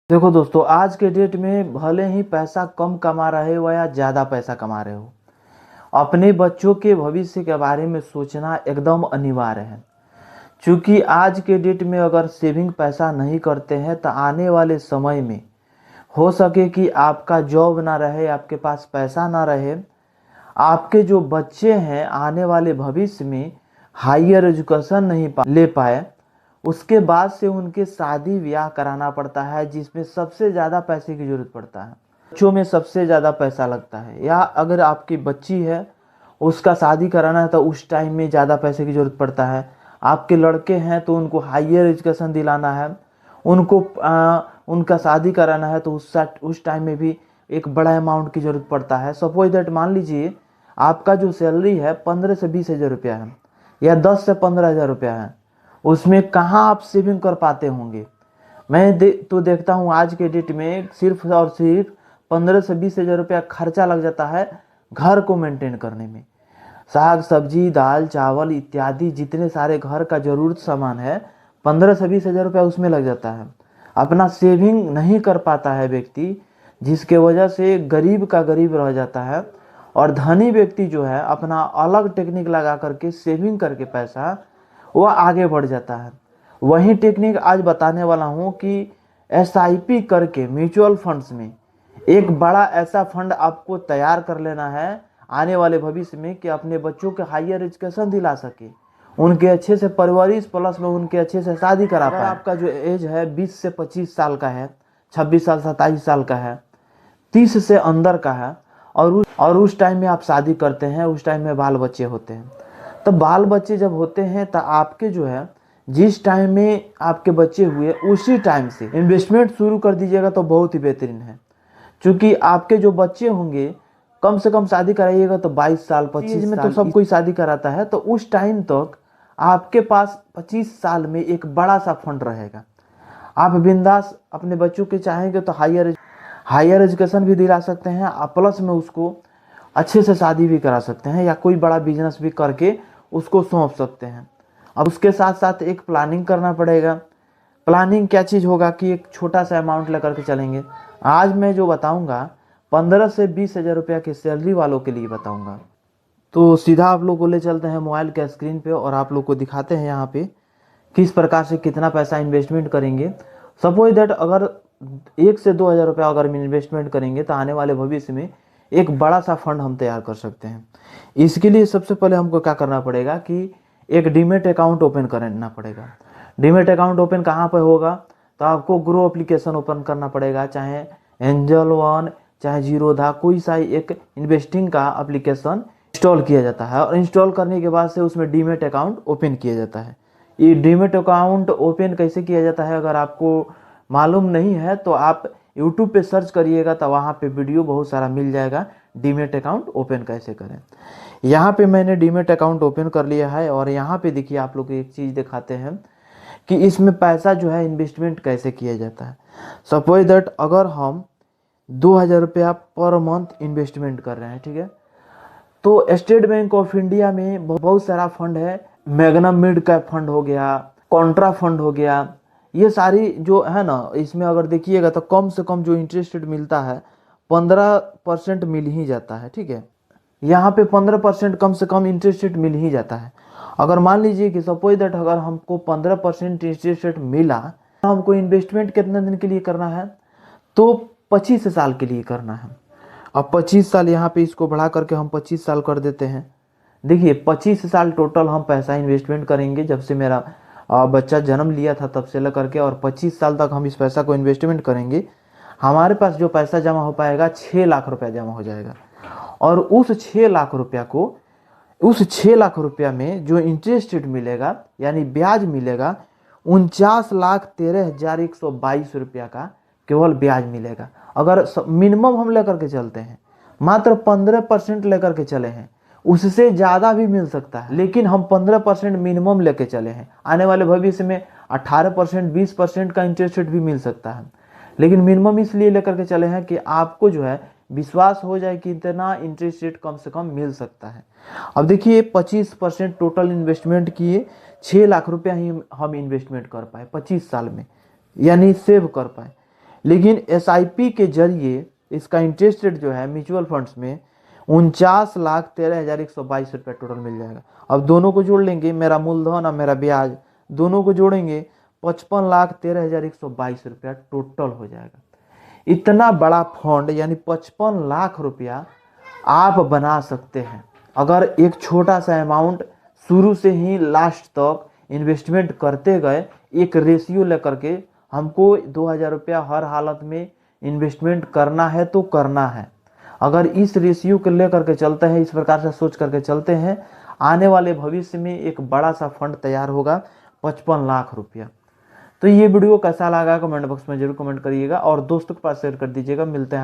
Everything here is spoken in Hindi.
देखो दोस्तों, आज के डेट में भले ही पैसा कम कमा रहे हो या ज़्यादा पैसा कमा रहे हो, अपने बच्चों के भविष्य के बारे में सोचना एकदम अनिवार्य है। क्योंकि आज के डेट में अगर सेविंग पैसा नहीं करते हैं तो आने वाले समय में हो सके कि आपका जॉब ना रहे, आपके पास पैसा ना रहे, आपके जो बच्चे हैं आने वाले भविष्य में हायर एजुकेशन नहीं ले पाए, उसके बाद से उनके शादी ब्याह कराना पड़ता है, जिसमें सबसे ज़्यादा पैसे की ज़रूरत पड़ता है। बच्चों में सबसे ज़्यादा पैसा लगता है। या अगर आपकी बच्ची है, उसका शादी कराना है तो उस टाइम में ज़्यादा पैसे की ज़रूरत पड़ता है। आपके लड़के हैं तो उनको हायर एजुकेशन दिलाना है, उनको उनका शादी कराना है तो उस टाइम में भी एक बड़ा अमाउंट की ज़रूरत पड़ता है। सपोज दैट मान लीजिए आपका जो सैलरी है 15 से 20 हज़ार रुपया है या 10 से 15 हज़ार रुपया है, उसमें कहाँ आप सेविंग कर पाते होंगे। मैं देखता हूँ आज के डेट में सिर्फ और सिर्फ 15 से 20 हज़ार रुपया खर्चा लग जाता है घर को मेंटेन करने में। साग सब्जी दाल चावल इत्यादि जितने सारे घर का ज़रूरत सामान है, 15 से 20 हज़ार रुपया उसमें लग जाता है। अपना सेविंग नहीं कर पाता है व्यक्ति, जिसके वजह से गरीब का गरीब रह जाता है। और धनी व्यक्ति जो है अपना अलग टेक्निक लगा करके सेविंग करके पैसा वो आगे बढ़ जाता है। वही टेक्निक आज बताने वाला हूँ कि एसआईपी करके म्यूचुअल फंड्स में एक बड़ा ऐसा फंड आपको तैयार कर लेना है आने वाले भविष्य में कि अपने बच्चों के हायर एजुकेशन दिला सके, उनके अच्छे से परवरिश प्लस में उनके अच्छे से शादी करा पाए। आपका जो एज है 20 से 25 साल का है, 26 साल 27 साल का है, 30 से अंदर का है और उस टाइम में आप शादी करते हैं, उस टाइम में बाल बच्चे होते हैं। तो बाल बच्चे जब होते हैं तो आपके जो है जिस टाइम में आपके बच्चे हुए उसी टाइम से इन्वेस्टमेंट शुरू कर दीजिएगा तो बहुत ही बेहतरीन है। क्योंकि आपके जो बच्चे होंगे कम से कम शादी कराइएगा तो 22 साल 25 में तो सब कोई शादी कराता है, तो उस टाइम तक आपके पास 25 साल में एक बड़ा सा फंड रहेगा। आप बिंदास अपने बच्चों के चाहेंगे तो हायर एजुकेशन भी दिला सकते हैं, प्लस में उसको अच्छे से शादी भी करा सकते हैं या कोई बड़ा बिजनेस भी करके उसको सौंप सकते हैं। अब उसके साथ साथ एक प्लानिंग करना पड़ेगा। प्लानिंग क्या चीज़ होगा कि एक छोटा सा अमाउंट लेकर के चलेंगे। आज मैं जो बताऊंगा 15 से 20 हज़ार रुपया की सैलरी वालों के लिए बताऊंगा। तो सीधा आप लोग को ले चलते हैं मोबाइल के स्क्रीन पे और आप लोग को दिखाते हैं यहाँ पे किस प्रकार से कितना पैसा इन्वेस्टमेंट करेंगे। सपोज दैट अगर 1 से 2 हज़ार रुपया अगर हम इन्वेस्टमेंट करेंगे तो आने वाले भविष्य में एक बड़ा सा फंड हम तैयार कर सकते हैं। इसके लिए सबसे पहले हमको क्या करना पड़ेगा कि एक डीमेट अकाउंट ओपन करना पड़ेगा। डीमेट अकाउंट ओपन कहाँ पर होगा, तो आपको ग्रो एप्लीकेशन ओपन करना पड़ेगा, चाहे एंजल वन चाहे जीरोधा, कोई सा एक इन्वेस्टिंग का एप्लीकेशन इंस्टॉल किया जाता है और इंस्टॉल करने के बाद से उसमें डीमेट अकाउंट ओपन किया जाता है। ये डीमेट अकाउंट ओपन कैसे किया जाता है अगर आपको मालूम नहीं है तो आप यूट्यूब पे सर्च करिएगा, तो वहाँ पे वीडियो बहुत सारा मिल जाएगा डीमेट अकाउंट ओपन कैसे करें। यहाँ पे मैंने डीमेट अकाउंट ओपन कर लिया है और यहाँ पे देखिए आप लोग एक चीज़ दिखाते हैं कि इसमें पैसा जो है इन्वेस्टमेंट कैसे किया जाता है। सपोज दैट अगर हम 2 हज़ार रुपया पर मंथ इन्वेस्टमेंट कर रहे हैं, ठीक है, तो स्टेट बैंक ऑफ इंडिया में बहुत सारा फंड है। मैग्नम मिड कैप फंड हो गया, कॉन्ट्रा फंड हो गया, ये सारी जो है ना, इसमें अगर देखिएगा तो कम से कम जो इंटरेस्ट रेट मिलता है 15% मिल ही जाता है। ठीक है, यहाँ पे 15% कम से कम इंटरेस्ट रेट मिल ही जाता है। अगर मान लीजिए कि सपोज दैट अगर हमको 15% इंटरेस्ट रेट मिला, हमको इन्वेस्टमेंट कितने दिन के लिए करना है, तो 25 साल के लिए करना है। अब 25 साल यहाँ पे इसको बढ़ा करके हम 25 साल कर देते हैं। देखिए 25 साल टोटल हम पैसा इन्वेस्टमेंट करेंगे, जब से मेरा बच्चा जन्म लिया था तब से लेकर के, और 25 साल तक हम इस पैसा को इन्वेस्टमेंट करेंगे। हमारे पास जो पैसा जमा हो पाएगा 6 लाख रुपया जमा हो जाएगा। और उस 6 लाख रुपया को, उस 6 लाख रुपया में जो इंटरेस्ट रेट मिलेगा यानी ब्याज मिलेगा 49,13,122 रुपया का केवल ब्याज मिलेगा। अगर मिनिमम हम लेकर के चलते हैं, मात्र 15% लेकर के चले हैं, उससे ज़्यादा भी मिल सकता है, लेकिन हम 15% मिनिमम लेके चले हैं। आने वाले भविष्य में 18% 20% का इंटरेस्ट रेट भी मिल सकता है, लेकिन मिनिमम इसलिए लेकर के चले हैं कि आपको जो है विश्वास हो जाए कि इतना इंटरेस्ट रेट कम से कम मिल सकता है। अब देखिए 25% टोटल इन्वेस्टमेंट किए, 6 लाख रुपया ही हम इन्वेस्टमेंट कर पाए 25 साल में, यानी सेव कर पाए। लेकिन SIP के जरिए इसका इंटरेस्ट रेट जो है म्यूचुअल फंड्स में 49,13,122 रुपया टोटल मिल जाएगा। अब दोनों को जोड़ लेंगे, मेरा मूलधन और मेरा ब्याज दोनों को जोड़ेंगे 55,13,122 रुपया टोटल हो जाएगा। इतना बड़ा फंड यानी 55 लाख रुपया आप बना सकते हैं अगर एक छोटा सा अमाउंट शुरू से ही लास्ट तक इन्वेस्टमेंट करते गए। एक रेशियो लेकर के हमको 2,000 रुपया हर हालत में इन्वेस्टमेंट करना है तो करना है। अगर इस रेशियो को लेकर के चलते हैं, इस प्रकार से सोच करके चलते हैं, आने वाले भविष्य में एक बड़ा सा फंड तैयार होगा 55 लाख रुपया। तो ये वीडियो कैसा लगा कमेंट बॉक्स में जरूर कमेंट करिएगा और दोस्तों के पास शेयर कर दीजिएगा। मिलते हैं।